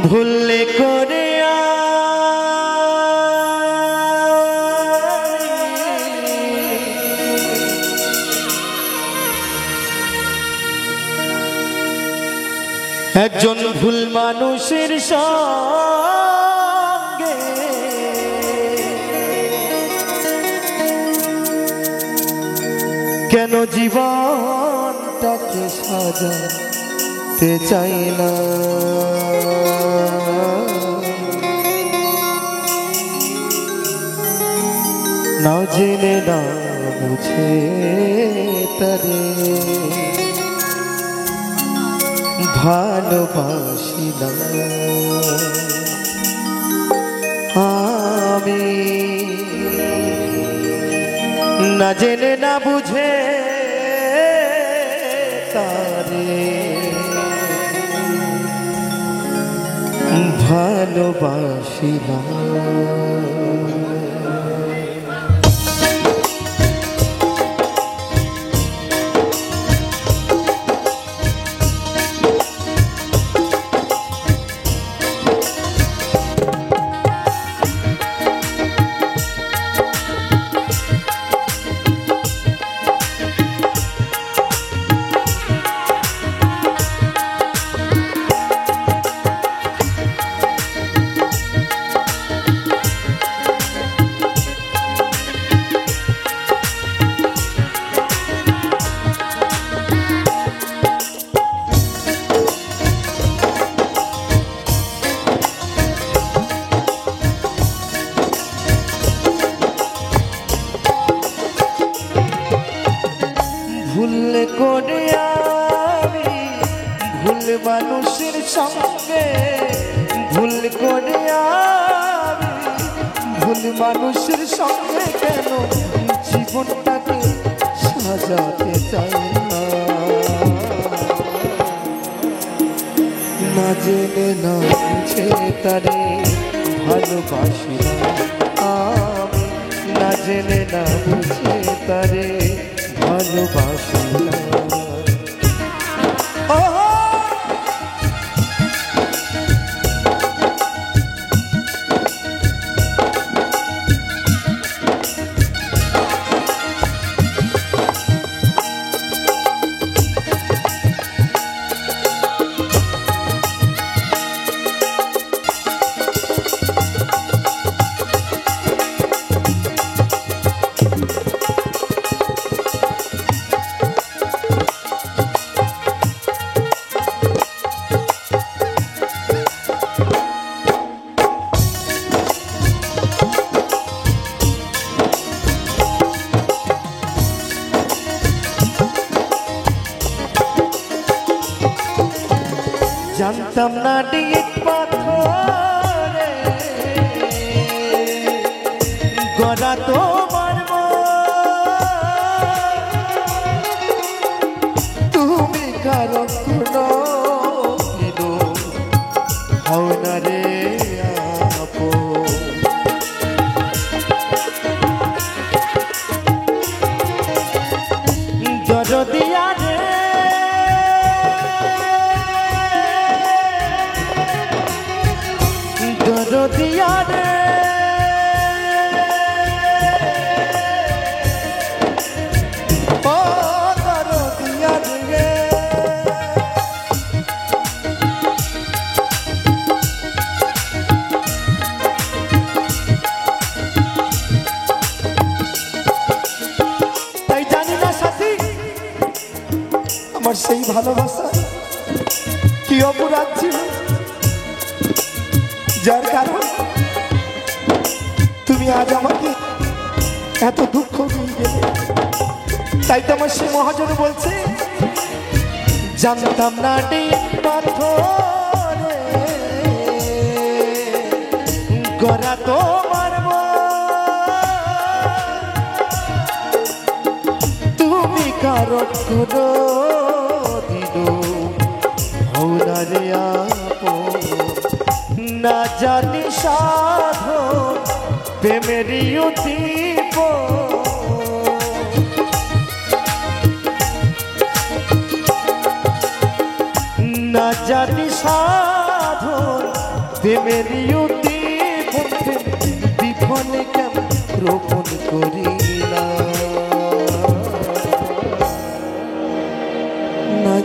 ভুললে করে একজন ভুল মানুষের সঙ্গে কেন জীবনটাকে সাজাতে চাই না। না জেনে না বুঝে তারে ভালোবাসি না আমি, না জেনে না বুঝে তারে ভালোবাসি না। ভুল করে আমি ভুল মানুষের সঙ্গে, ভুল করে আমি ভুল মানুষের সঙ্গে কেন জীবনটাকে সাজাতে চাই না। না জেনে না বুঝে তারে ভালোবাসি না আমি, না জেনে না বুঝে তারে ভালোবাসি না। জানতাম না ডিট পাথরে গড়া তোমার তুমি কারো কোনো হও না রে আপো। দরদিয়া রে দরদিয়া রে ও দরদিয়া রে তাই জানি না সাথী আমার সেই ভালোবাসা কি অপরাধ ছিল যার কারণ তুমি আজ আমাকে এত দুঃখ দিয়ে গেলে। তাই তো আমার সে মহাজন বলছে জানতাম না ডিট পাথরে গড়া তোমার তুমি কারো কোনো দিন হও না রে আপন। না জানি সাধন প্রেমেরই উদ্দীপ, না জানি সাধন প্রেমের ইউতি বিফলে কেন রোপণ করি না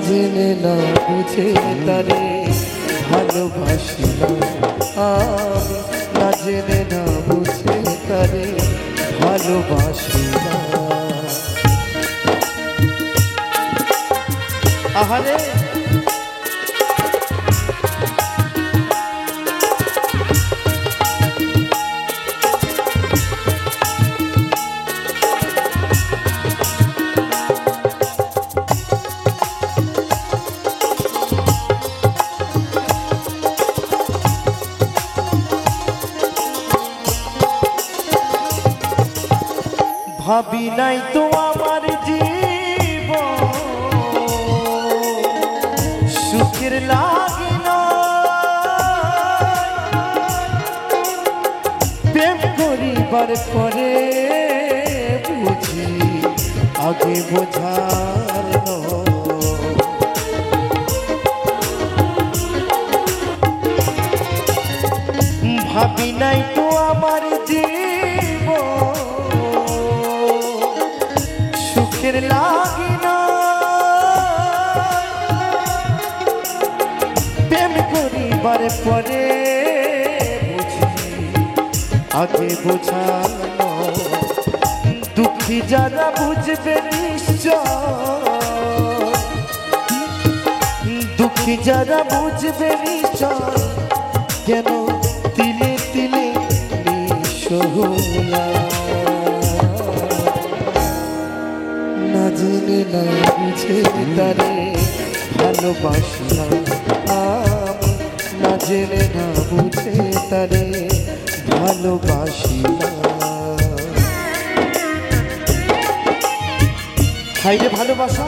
জেনে না বুঝে তারে ভালোবাসি না জেনে না বুঝে তারে ভালোবাসি না। আহারে ভাবি নাই তো আমার জীবন সুখের লাগে না প্রেম করিবার পরে বুঝি আগে বোঝার ভাবি নাই তো আমার জীবন সুখের লাগি না প্রেম করিবার পরে বুঝি আগে বোঝানো দুঃখী যারা বুঝবে নিশ্চয় দুঃখী যারা বুঝবে নিশ্চয় কেন তিলে তিলে নিঃসহুলা না জেনে না বুঝে তারে ভালোবাসি না না জেনে না বুঝে তারে ভালোবাসি না। হাইরে ভালোবাসা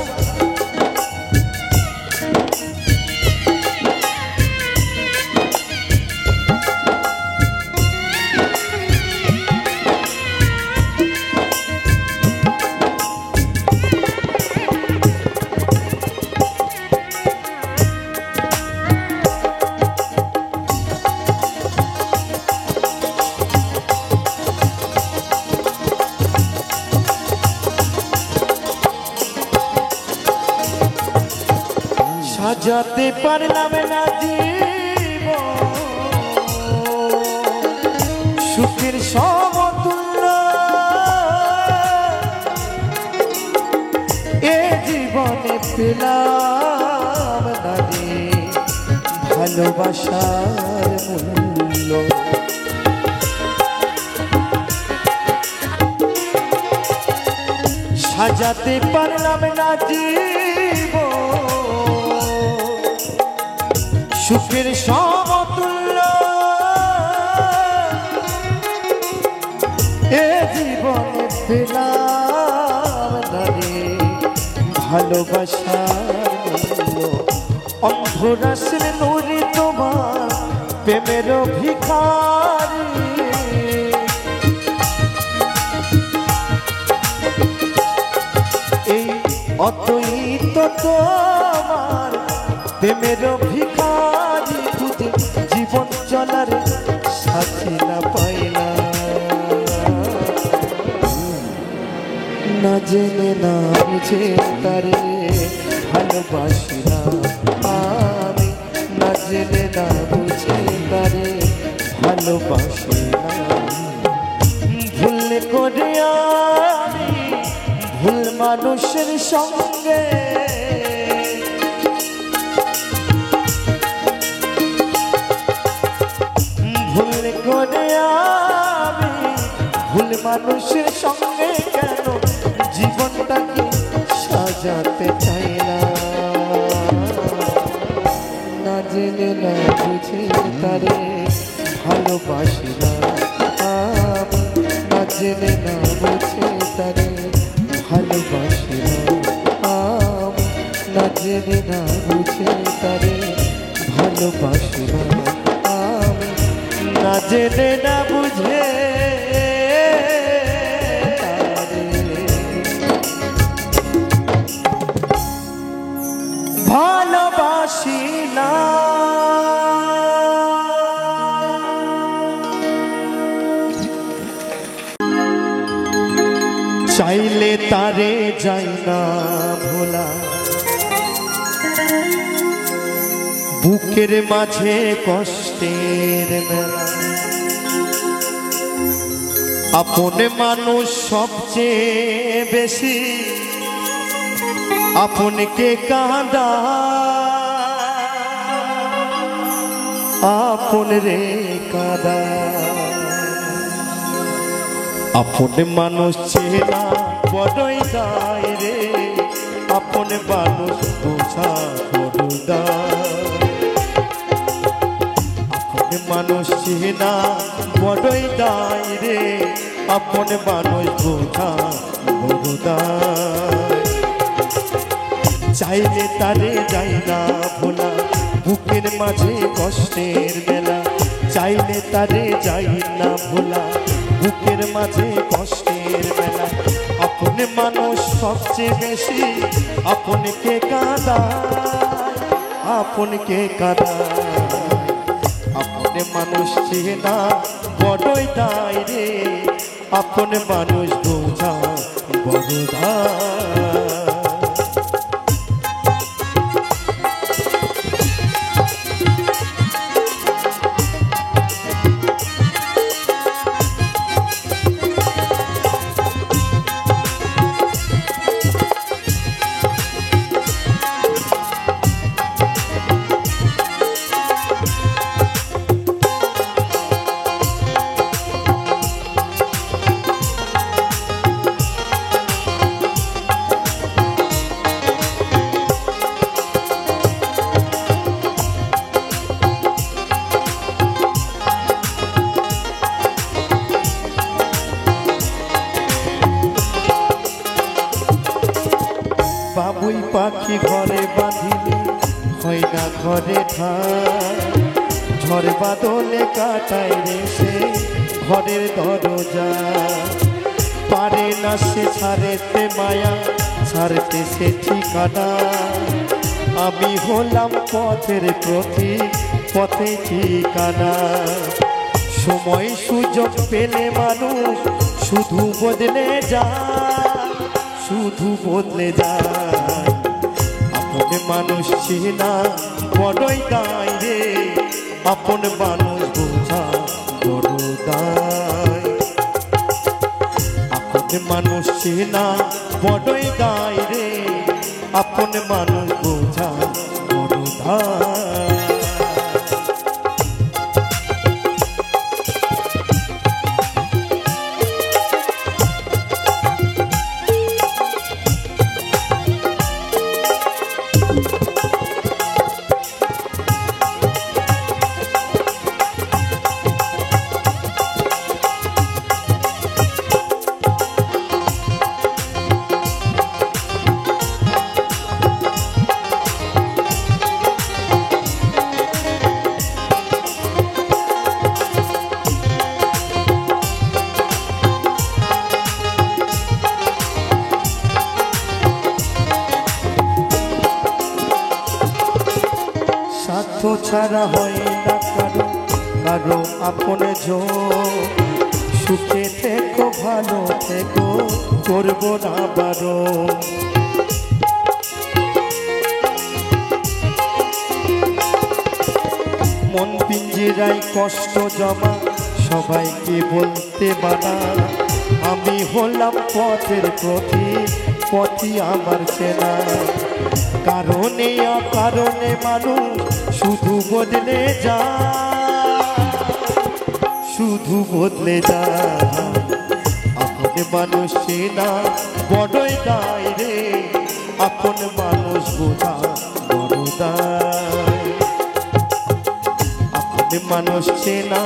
সাজাতে পারলাম না জীবন সুখের সমতুল্য এ জীবনে পেলাম না রে ভালোবাসার মূল্য সাজাতে পারলাম না জীবন সুখের সমতুল্য এ জীবনে পেলাম না রে ভালোবাসার মূল্য অন্ধরাসের নুরি তোমার প্রেমের ভিখারি এই অতই তো তোমার প্রেমের ভিখারি বুঝে জীবন চলার সাথী না পাইলা না জেনে না বুঝে তারে ভালোবাসি না আমি না জেনে না বুঝে তারে ভালোবাসি না ভুল করে আমি ভুল মানুষের সঙ্গে ভুল করে আমি ভুল মানুষের সঙ্গে কেন জীবনটাকে সাজাতে চাই না জেনে না বুঝে তারে ভালোবাসি না আমি না জেনে না বুঝে তারে ভালোবাসি না আমি না জেনে না বুঝে তারে ভালোবাসি না আমি না জেনে না বুঝে ভালোবাসি না। চাইলে তারে যাই না ভোলা, বুকের মাঝে কষ্টের মেলা। আপন মানুষ সবচেয়ে বেশি আপনকে কাঁদা, আপন রে কাঁদা। আপন মানুষ চেনা বড়ই দায় রে, আপন মানুষ বোঝা বড় দায়। আপন মানুষ চেনা বড়ই দায় রে, আপন মানুষ বোঝা বড় দায়। চাইলে তারে যাই না ভোলা, বুকের মাঝে কষ্টের মেলা। চাইলে তারে যাই না ভোলা, বুকের মাঝে কষ্টের মেলা। আপন মানুষ সবচেয়ে বেশি আপনকে কাঁদায়, আপনকে কাঁদায়। আপন মানুষ চেনা বড়ই দায় রে, আপন মানুষ বোঝা বড় দায়। বাবুই পাখি ঘরে বাঁধিলে হয় না ঘরে ঠাই, ঝড় বাদলে কাটায় রে সে ঘরের দরজা। পারে না সে ছাড়তে মায়া, ছাড়তে সে ঠিকানা। আমি হলাম পথের প্রতি, পথে ঠিকানা। সময় সুযোগ পেলে মানুষ শুধু বদলে যায়, শুধু বদলে যায়। আপন মানুষ চেনা বড়ই দায় রে, আপন মানুষ বোঝা বড় দায়। আপন মানুষ চেনা বড়ই দায় রে, আপন মানুষ বোঝা বড় দায়। স্বার্থ ছাড়া হয় না কারো, কারো আপন জন। সুখে থেকো ভালো থেকো, করবো না বারণ। মন পিঞ্জিরায় কষ্ট জমা, সবাইকে বলতে মানা। আমি হলাম পথের প্রতি, পথই আমার চেনা। কারণে অকারণে মানুষ শুধু বদলে যায়, শুধু বদলে যায়। আপন মানুষ চেনা বড়ই দায় রে, আপন মানুষ বোঝা বড় দায়। আপন মানুষ চেনা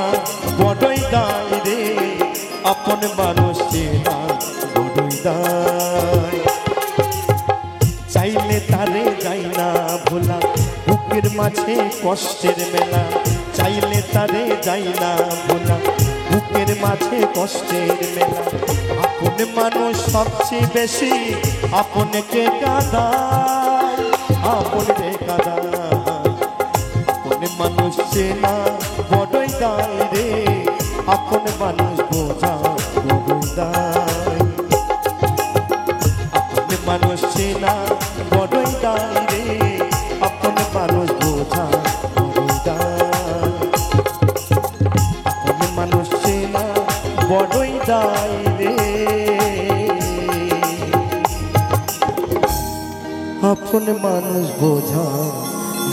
বড়ই দায় রে, আপন মানুষ চেনা বড়ই দায়। চাইলে তারে যাই না ভোলা, বুকের মাঝে কষ্টের মেলা। চাইলে তারে যাই না ভোলা, বুকের মাঝে কষ্টের মেলা। আপন মানুষ সবচেয়ে বেশি আপনকে কাঁদায়, আপন রে কাঁদায়। আপন মানুষ চেনা বড়ই দায় রে, আপন মানুষ বোঝা বড় দায়। মানুষ চেনা বড়ই দায় রে, আপন মানুষ বোঝা বড়ই দায়। আপন মানুষ চেনা বড়ই দায় রে, আপন মানুষ বোঝা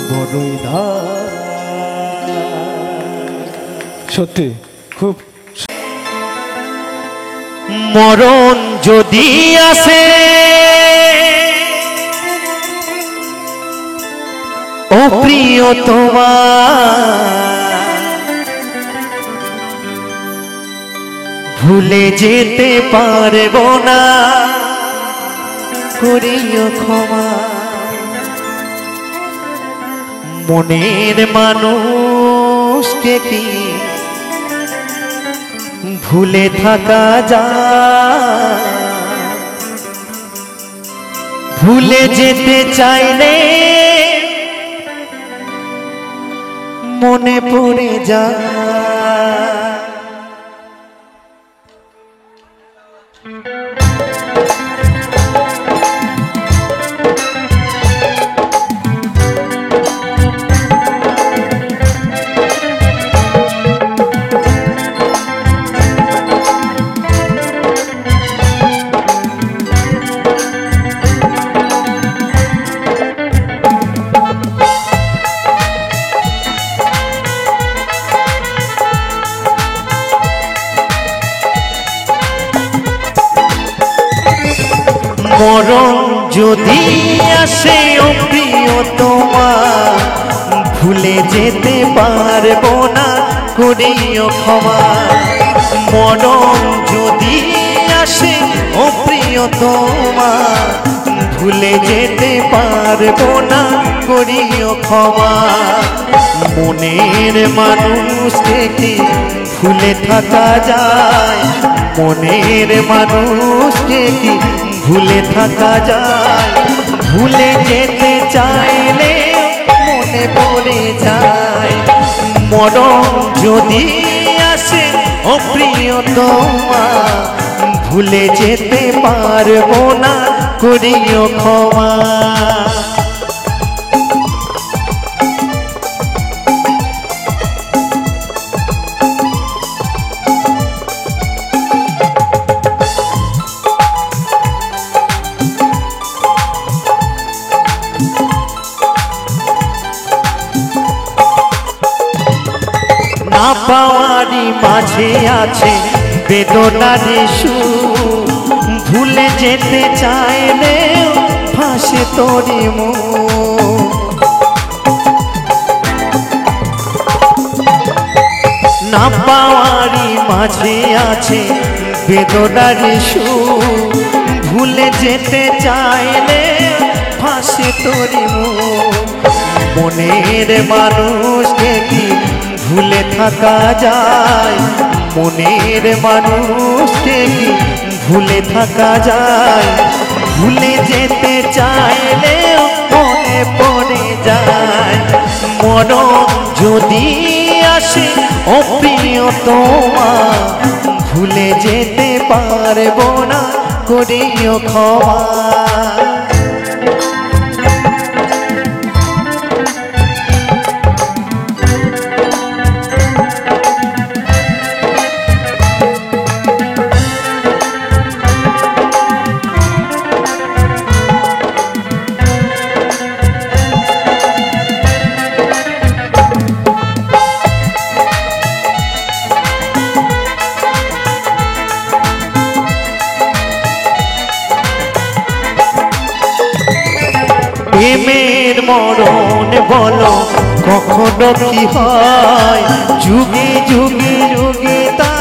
বড়ই দায়। সত্যি খুব। মরণ যদি আসে ও প্রিয় তোমার, ভুলে যেতে পারবো না, করিও ক্ষমা। মনের মানুষকে কি ভুলে থাকা যায়? ভুলে যেতে চাইলে মনে পড়ে যায়। মরণ যদি আসে ও প্রিয় তোমার, ভুলে যেতে পারবো না, করিও ক্ষমা। মরণ যদি আসে ও প্রিয় তোমার, ভুলে যেতে পারবো না, করিও ক্ষমা। মনের মানুষকে কি ভুলে থাকা যায়? মনের মানুষকে কি ভুলে থাকা যায়? ভুলে যেতে চাইলে মনে পড়ে যায়। মরণ যদি আসে ও প্রিয় তোমার, ভুলে যেতে পারবো না, করিও ক্ষমা। না পাওয়ারই মাঝে আছে বেদনার সুর, ভুলে যেতে চাইলে ভাসে তোরে মুখ। না পাওয়ারই মাঝে আছে বেদনার সুর, ভুলে যেতে চাইলে ভাসে তোরে মুখ। মনের মানুষকে কি ভুলে থাকা যায়? মনের মানুষকে কি ভুলে থাকা যায়? ভুলে যেতে চাইলে মনে পড়ে যায়। মরণ যদি আসে ও প্রিয় তোমার, ভুলে যেতে পারবো না, করিও ক্ষমা। প্রেমের মরণ বলো কখনো কি হয়? যুগে যুগে যুগে তা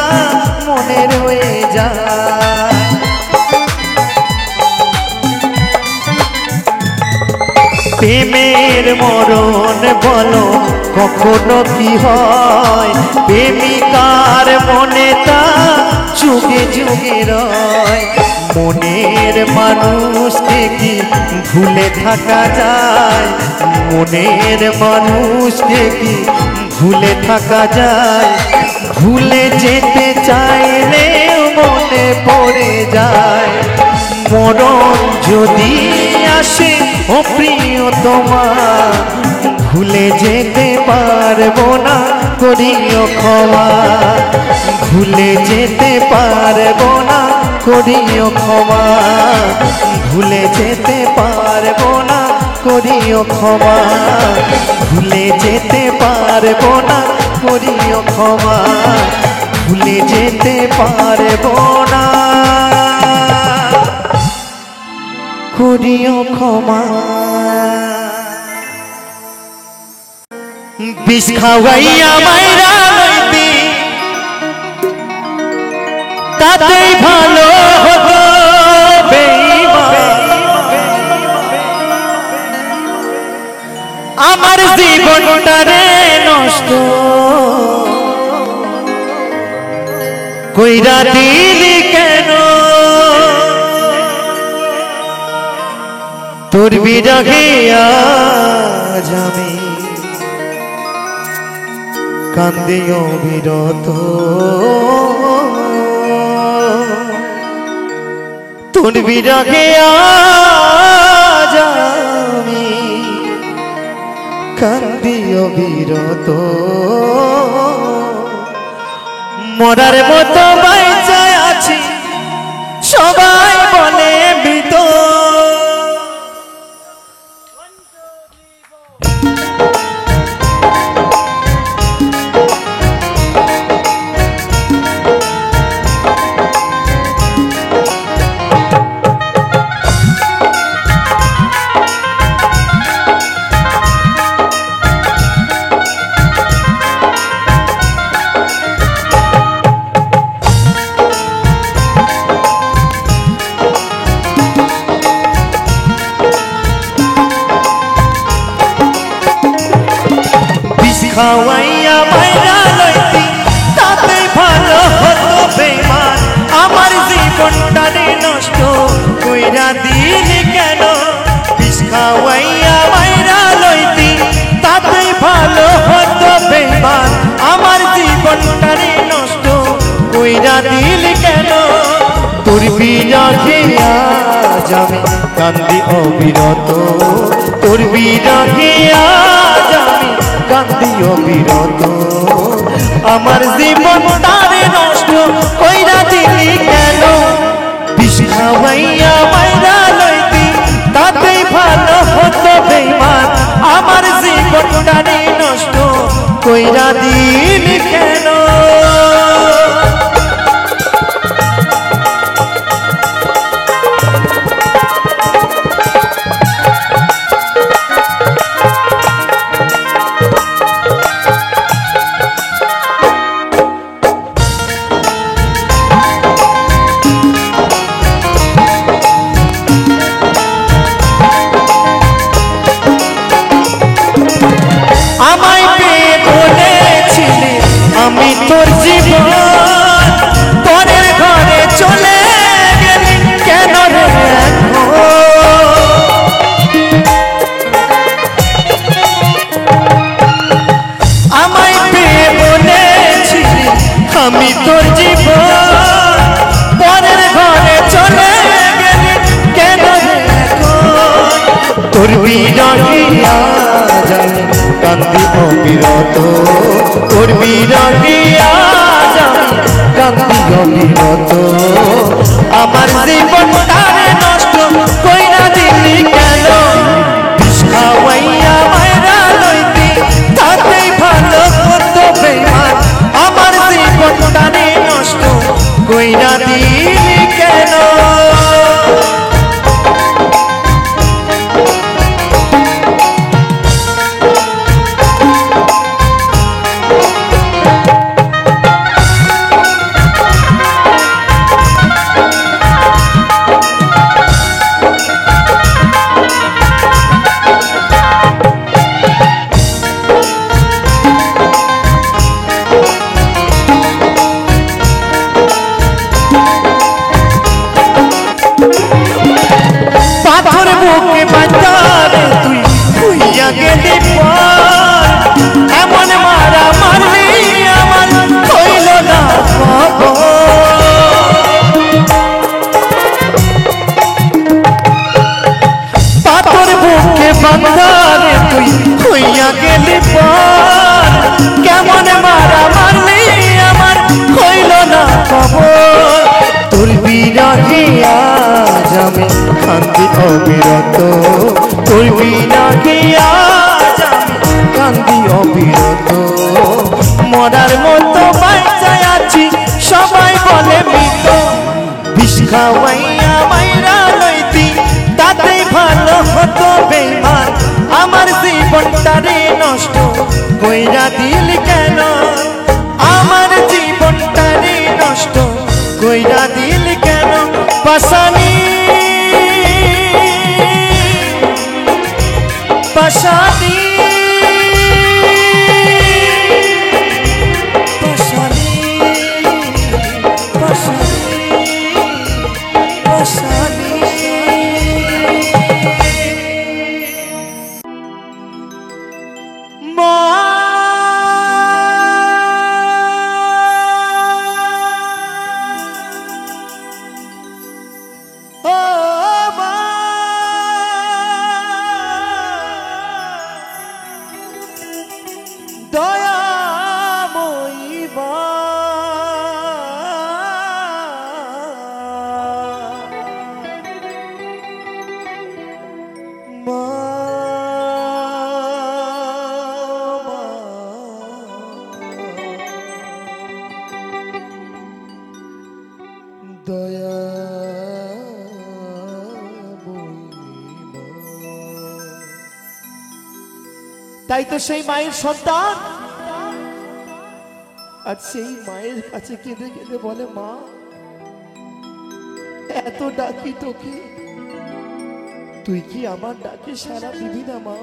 মনে রয়ে যায়। প্রেমের মরণ বলো কখনো কি হয়? প্রেমিকার মনে তা যুগে যুগে রয়। মনের মানুষকে কি ভুলে থাকা যায়? মনের মানুষকে কি ভুলে থাকা যায়? ভুলে যেতে চাইলে মনে পড়ে যায়। মরণ যদি আসে ও প্রিয়তমা ভুলে যেতে পারবো না করিও ক্ষমা ভুলে যেতে পারবো না করিও ক্ষমা ভুলে যেতে পারবো না করিও ক্ষমা ভুলে যেতে পারবো না করিও ক্ষমা ভুলে যেতে পারবো না করিও ক্ষমা বিষ খাওয়াইয়া মাইরা লইতি তাতেই ভালো হতো বেঈমান আমার জীবনটারে নষ্ট কইরা দিলি কেন তোর বিরহে আজ আমি কান্দে অবিরত তোর বিরহে আজ আমি কান্দে অবিরত মরার মতো বাইচা আছি সবাই বলে মৃত খাওয়াইয়া মাইরা লইতি তাতেই ভালো হতো বেঈমান আমার জীবনটারে নষ্ট কইরা দিলি কেন বিষ খাওয়াইয়া মাইরা লইতি তাতেই ভালো হতো বেঈমান আমার জীবনটারে নষ্ট কইরা দিলি কেন তোর বিরহে আজ আমি কান্দি অবিরত তোর বিরহে আজ আমি কান্দি অবিরত আমার জীবন তারে নষ্ট কইরা দিলি কেন বিষ খাওয়াইয়া মাইরা লইতি তাতেই ভালো হতো বেঈমান আমার জীবন তারে নষ্ট কইরা দিলি কেন আমায় পেয়ে বলেছিলি আমি তোর জীবন পরের ঘরে চলে গেলি কেন রে আমায় পেয়ে বলেছিলি আমি তোর জীবন পরের ঘরে চলে গেলি কেন রে তোর বিরহে আজ আমি কান্দি অবিরত তোর বিরহে আজ আমি কান্দি অবিরত আমার জীবন তারে নষ্ট কইরা দিলি কেন বিষ খাওয়াইয়া মাইরা লইতি তাতেই ভালো হতো বেঈমান আমার জীবন তারে নষ্ট কইরা দিলি কেন খাওয়াইয়া মাইরা লইতি তাতেই ভালো হতো বেঈমান আমার জীবনটারে নষ্ট কইরা দিলি কেন আমার জীবনটারে নষ্ট কইরা দিলি কেন পাশানি পাশানি তাই তো সেই মায়ের সন্তান আর সেই মায়ের কাছে কেঁদে কেঁদে বলে মা এত ডাকি তোকে তুই কি আমার ডাকে সাড়া দিবি না মা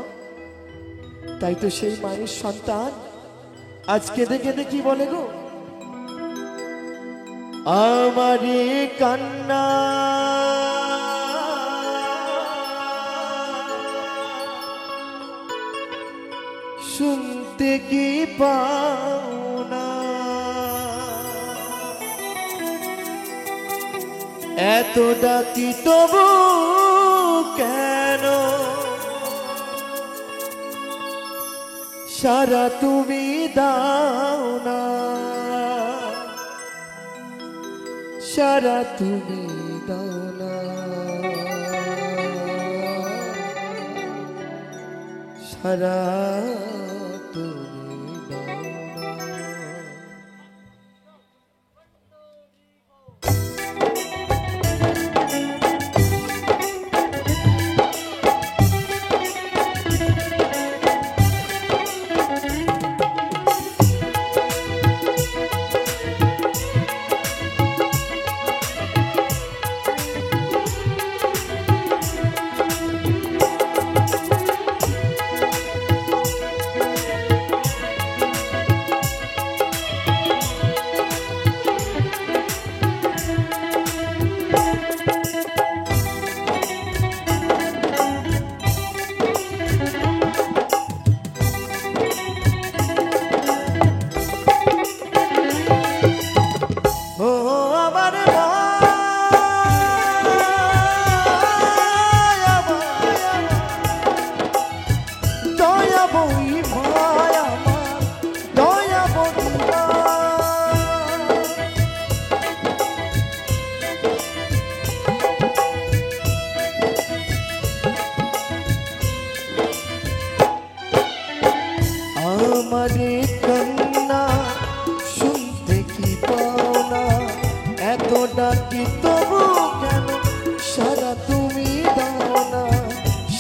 তাই তো সেই মায়ের সন্তান আজ কেঁদে কেঁদে কি বলে গো আমারে কান্না শুনতে কি পাও না এত ডাকি তবু কেন সারা তুমি দাও না সারা তুমি দাও না সারা আমারে কান্না শুনতে কি পাও না এত ডাকি তবু কেন সারা তুমি দাও না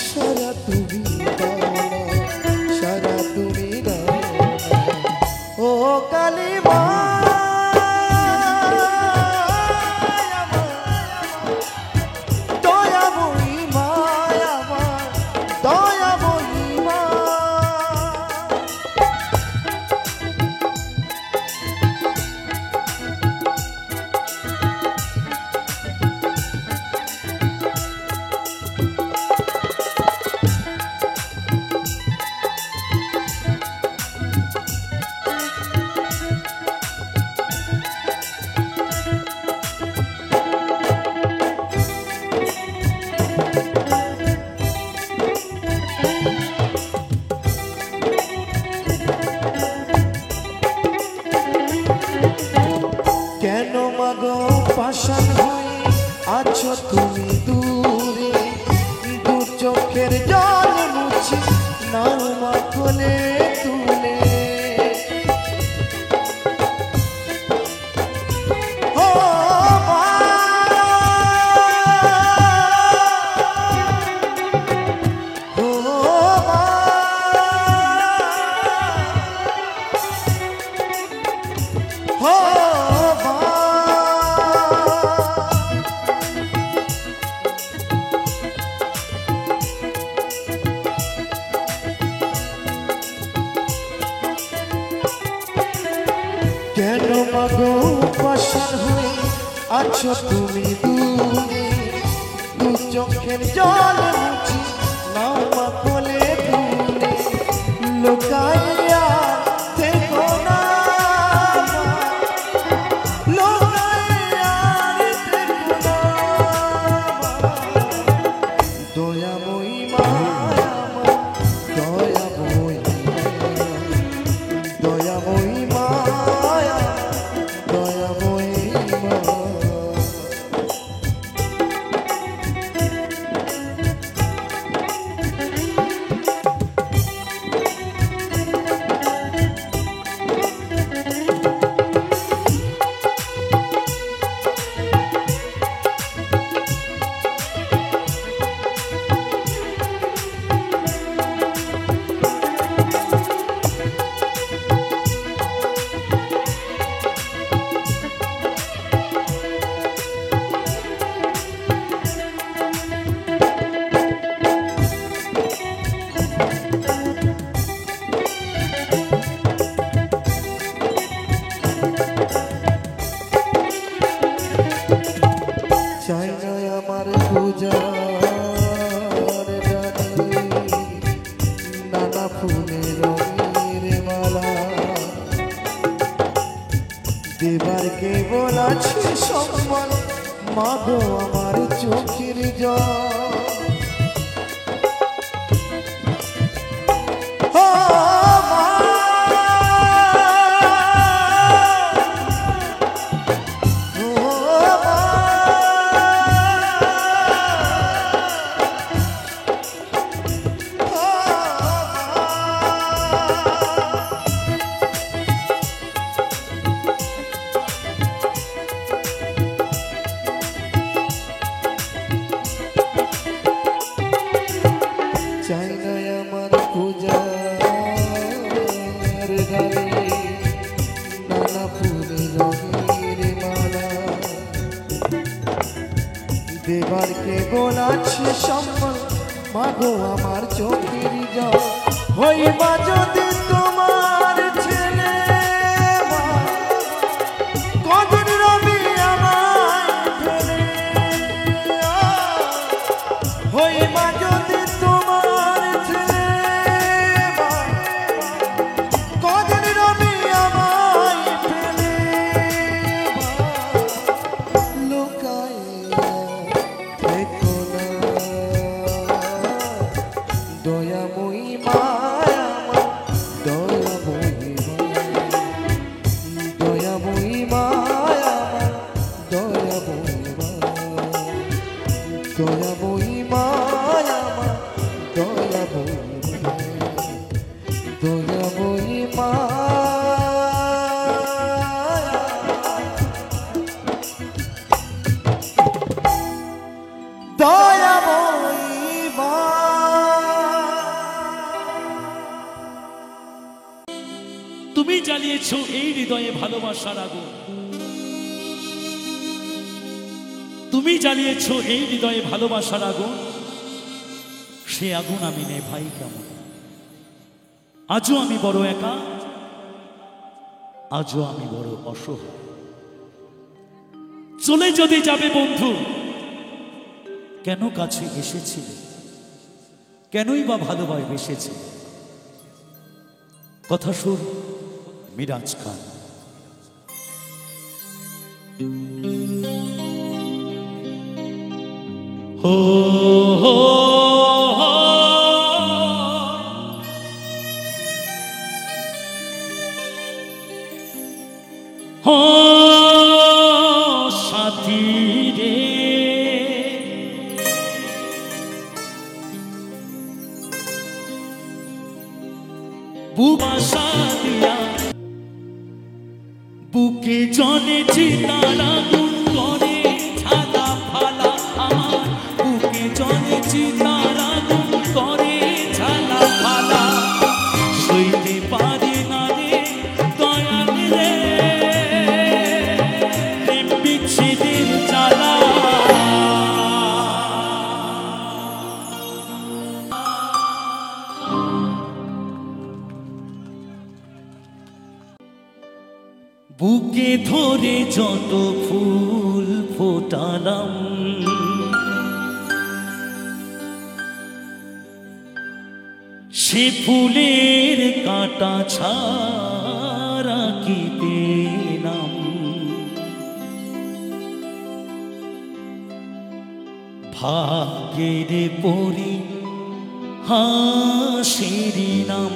সারা তুমি দাও না সারা তুমি দাও না ও কালী মা কেন মাগো পাষাণ হয়ে আছো তুমি দূরে দু চোখের জল মুছে নাও মা কোলে তুলে ও মা কেন মাগো পাশার হয়ে আছো তুমি দূরে, দু চোখের জল মুছি নাও মা কোলে তুলে, লোকাইয়া থেকো না দয়াময়ী মা, দয়াময়ী দয়াময়ী মা, দয়াময়ী মা। চাই না আমার পূজার ডালি, নানা ফুলের রঙের মালা, দেবার কেবল আছে সম্মান মাগো আমার চোখের জল। চাই না আমার পূজার ডালি, নানা ফুলের রঙের মালা, দেবার কেবল আছে সম্মান মাগো আমার চোখের জল। হইবা যদি তোমার ছেলে কদিন রবি আমায় ফেলে, হইবা যদি তোমার ছেলে কদিন রবি আমায় ফেলে, লোকাইয়া থেকো না দয়াময়ী মা, দয়াময়ী মা, দয়াময়ী মা, দয়াময়ী মা, দয়াময়ী মা, দয়াময়ী মা, দয়াময়ী মা। তুমি জ্বালিয়েছো এই হৃদয়ে ভালোবাসার আগুন, তুমি জ্বালিয়েছো এই হৃদয়ে ভালোবাসার আগুন, সে আগুন আমি নেভাই কেমন? আজও আমি বড় একা, আজও আমি বড় অসহায়। চলে যদি যাবে বন্ধু, কেন কাছে এসেছিলে? কেনই বা ভালোবাসেছিলে? কথা সুর মিরাজ খান। হো হো হো সাথী রে, বুবাসা দিয়া বুকে জনে চিতারা গুণ করে ছালা ফালা, আমার বুকে জনে চিতারা গুণ করে ছালা ফালা, সইতে পারি না রে দয়াল রে বিচ্ছেদের জ্বালা। বুকে ধরে যত ফুল ফোটালাম, সে ফুলের কাঁটা ছাড়া কি পেলাম। ভাগ্যের পরি হাসির নাম,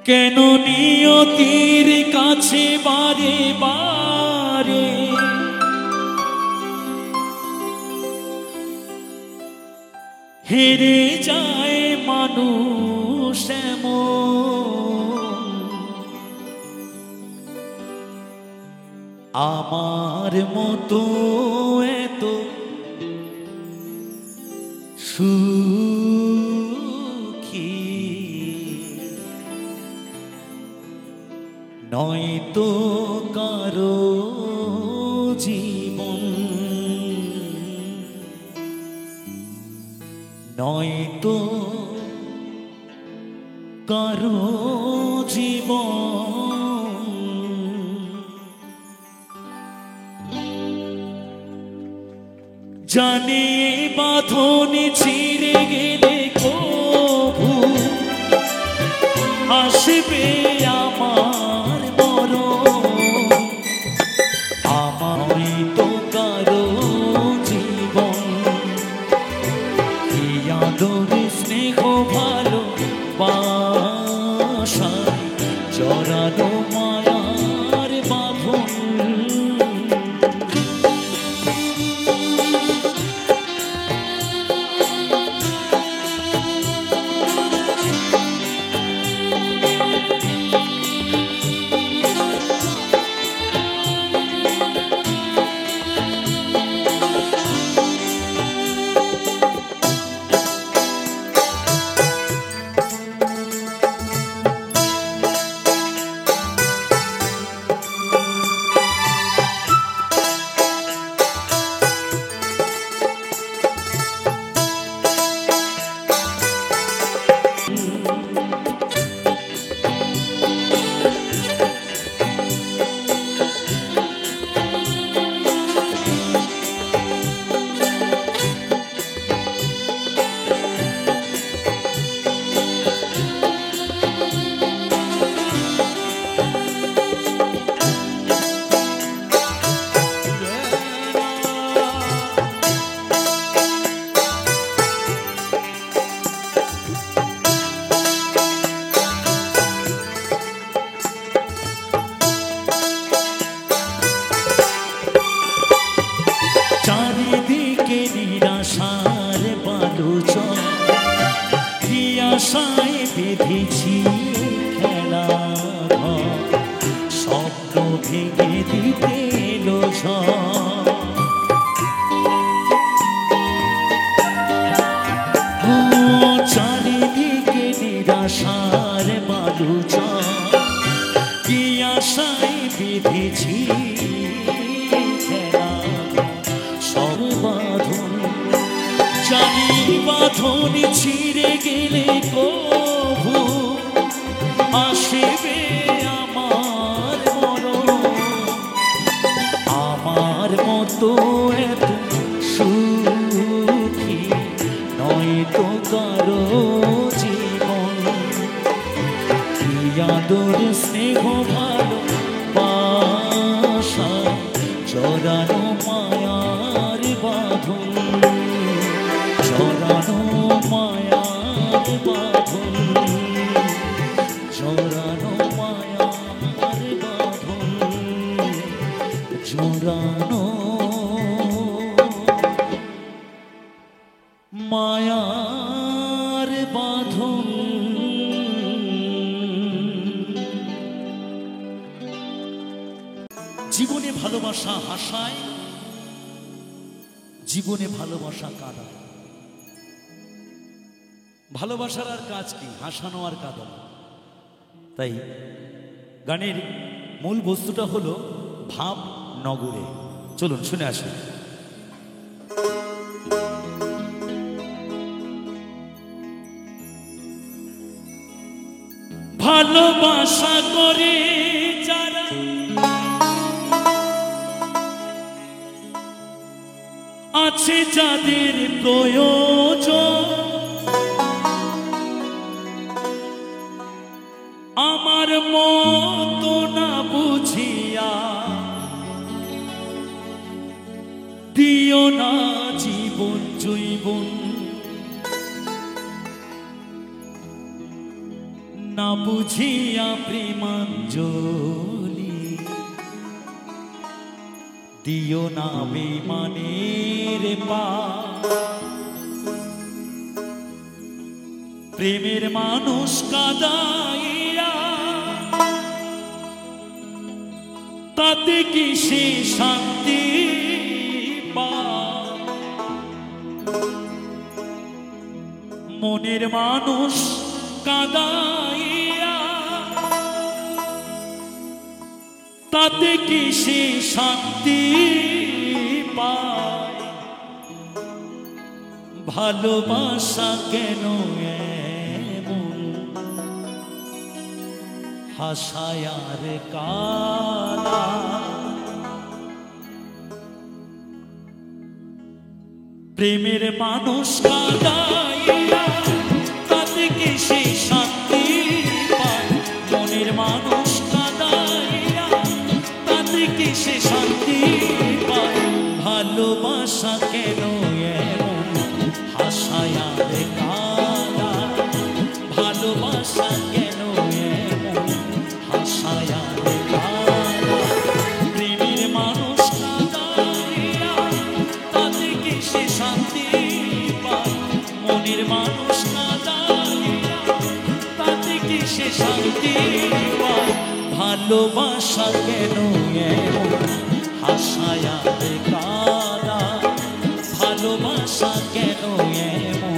কেন নিয়তির কাছে বারে বারে হেরে যায় মানুষ এমন। আমার মতো এত সুখী নয়তো কারো জীবন, নয়তো কারো জীবন। জানে বাঁধন ছিঁড়ে গেলে কভু আসবে আমার মরণ। আমার তো কারো জীবন, কি আদর স্নেহ ভালো বাসায় জড়ানো মায়ার বাঁধন। চারিদিকে নিরাশার বালুচর, কি আশায় বেঁধেছি খেলা ঘর, স্বপ্ন ভেঙে দিতে এলো ঝড়। চারিদিকে নিরাশার বালুচর, কি আশায় বেঁধেছি বাঁধন। জানি বাঁধন ছিঁড়ে গেলে কভু আসবে আমার মরণ। আমার মতো এত সুখী নয়তো কারো জীবন, কি আদর স্নেহ ভালো বাসা জড়ানো মায়ার বাঁধন, জড়ানো মায়ার বাঁধন, জড়ানো মায়ার বাঁধন, জড়ানো মায়ার বাঁধন। জীবনে ভালোবাসা হাসায়, জীবনে ভালোবাসা কাঁদায়। ভালোবাসার আর কাজ কি? হাসানো আর কাঁদানো। তাই গানের মূল বস্তুটা হলো ভাব নগরে। চলুন শুনে আসি। ভালোবাসা করে যারা আছে যাদের প্রয়োজন, আমার মতো না বুঝিয়া দিও না জীবন জৈবন, না বুঝিয়া প্রেমাঞ্জলি দিও না বেমানের পা। প্রেমের মানুষ কাদাইয়া তাতে কি সে শান্তি পায়? মনের মানুষ কাদাইয়া তাতে কি সে শান্তি পায়? ভালোবাসা কেন এমন হাসায় আর কালা? প্রেমের মানুষ কাদাইয়া তাতে কি সে শান্তি পায়? মনের মানুষ কাদাইয়া তাতে কি সে শান্তি পায়? ভালোবাসা কেন এমন হাসায় আর কালা? ভালোবাসা কেন এমন হাসায় আর কালা? প্রেমের মানুষ কাদাইয়া তাতে কি সে শান্তি পায়? মনের মানুষ কাদাইয়া তাতে কি সে শান্তি পায়? ভালোবাসা কেন এমন হাসায় আর কালা? ভালোবাসা কেন এমন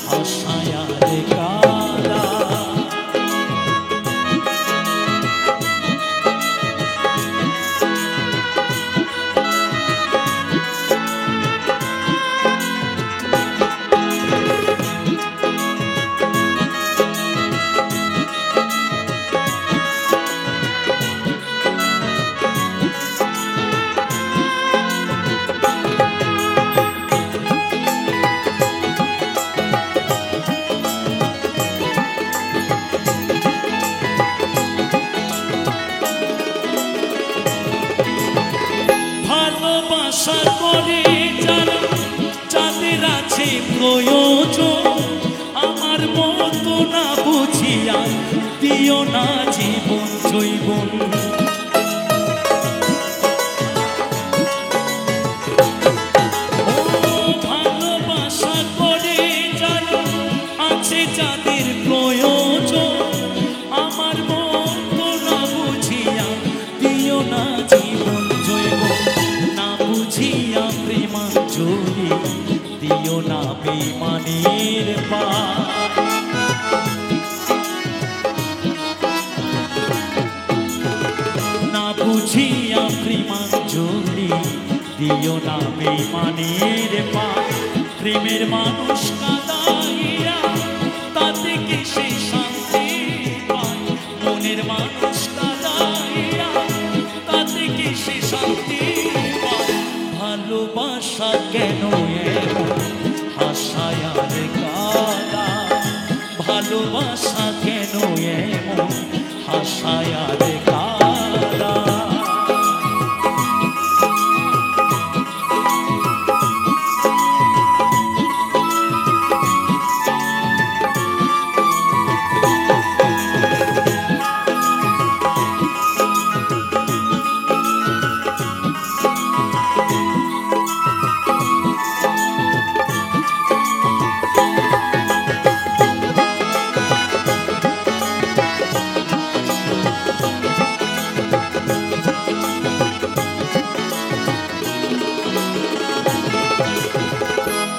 হাসায় আর কালা? ভালোবাসা করে যারা যাদের আছে প্রয়োজন, আমার মতো না বুঝিয়া দিও না জীবন জৈবন। ভালোবাসা করে যারা আছে যাদের প্রয়োজন, আমার মতো না বুঝিয়া দিও না জীবন জৈবন, না বুঝিয়া প্রেমাঞ্জলি দিও না বেমানের পা। না বুঝিয়া প্রেমাঞ্জলি দিও না বেমানের পা। প্রেমের মানুষ কাদাইয়া তাতে কি সে শান্তি পায়? মনের মানুষ কাদাইয়া তাতে কি সে শান্তি পায়? ভালোবাসা কেন এমন হাসায় আর কালা? ভালোবাসা কেন এমন হাসায় আর কালা?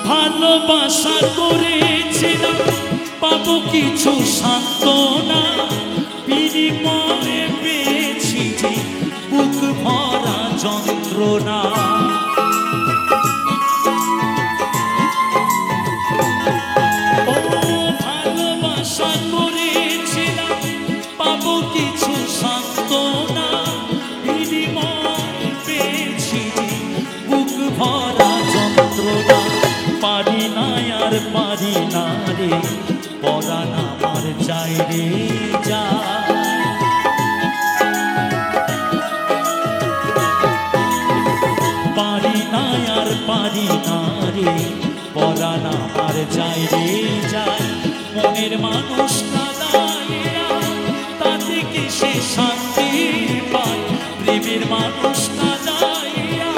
ভালোবাসা করেছিলাম পাবো কিছু সান্ত্বনা, বিনিময়ে পেয়েছি যে বুক ভরা যন্ত্রণা। ও ভালোবাসা করেছিলাম যায় রে যায়। পারি না আর পারি না রে, পরাণ আমার যায় রে যায়। মনের মানুষ কাঁদাইয়া তাতে কি সে শান্তি পায়? প্রেমের মানুষ কাঁদাইয়া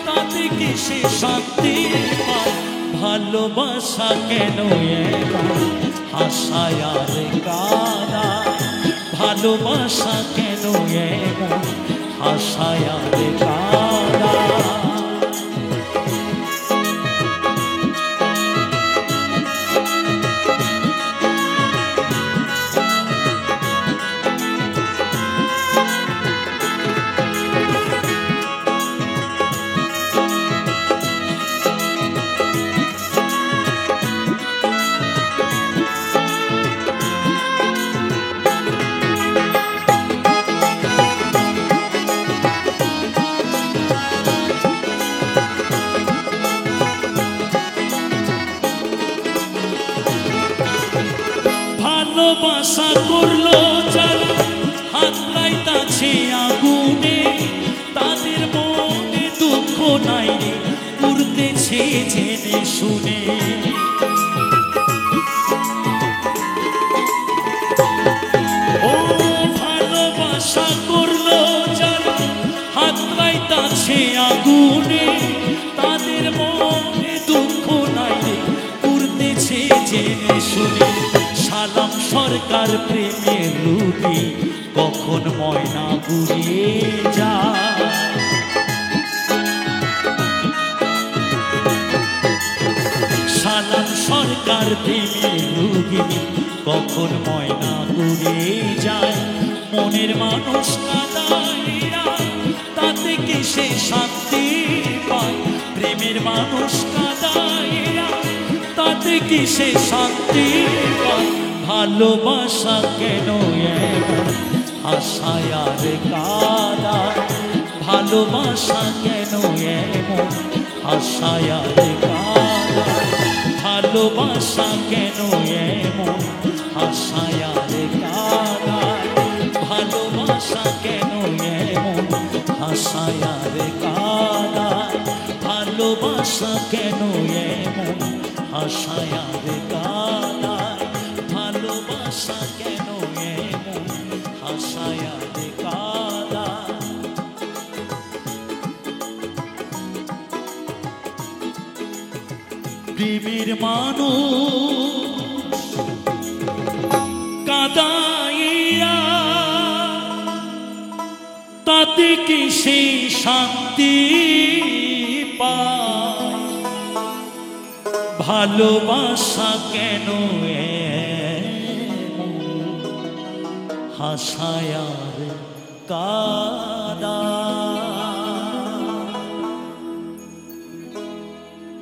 তাতে কি সে শান্তি পায়? ভালোবাসা কেন এমন হাসায় আর কাঁদায়? ভালোবাসা কেন এমন হাসায় আর কাঁদায়? ভালোবাসা করলো যারা হাত লাইতাছে আগুনে, তাদের মনে দুঃখ নাই রে, পুড়তেছে জেনে শুনে। ও ভালোবাসা করলো যারা হাত লাইতাছে আগুনে, তাদের মনে দুঃখ নাই রে, পুড়তেছে জেনে শুনে। সালাম সরকার প্রেমের রুটি কখন ময়না ঘুরিয়ে যায়। সালাম সরকার প্রেমের রুটি কখন ময়না ঘুরিয়ে যায়। মনের মানুষ কাঁদাইয়া তাতে কি সে শান্তি পায়? প্রেমের মানুষ কাঁদাইয়া তাতে কি সে শান্তি পায়? ভালোবাসা কেন এমন হাসায় আর কাঁদায়? ভালোবাসা কেন এমন হাসায় আর কাঁদায়? ভালোবাসা কেন এমন হাসায় আর কাঁদায়? ভালোবাসা কেন এমন হাসায় আর কাঁদায়? ভালোবাসা কেন এমন হাসায় আর কাঁদায়? ভালোবাসা কেন এমন হাসায় আর কাঁদায়? প্রেমের মানুষ কাঁদাইয়া তাতে কি সে শান্তি পায়? ভালোবাসা কেন এমন হাসায় আর কাঁদায়?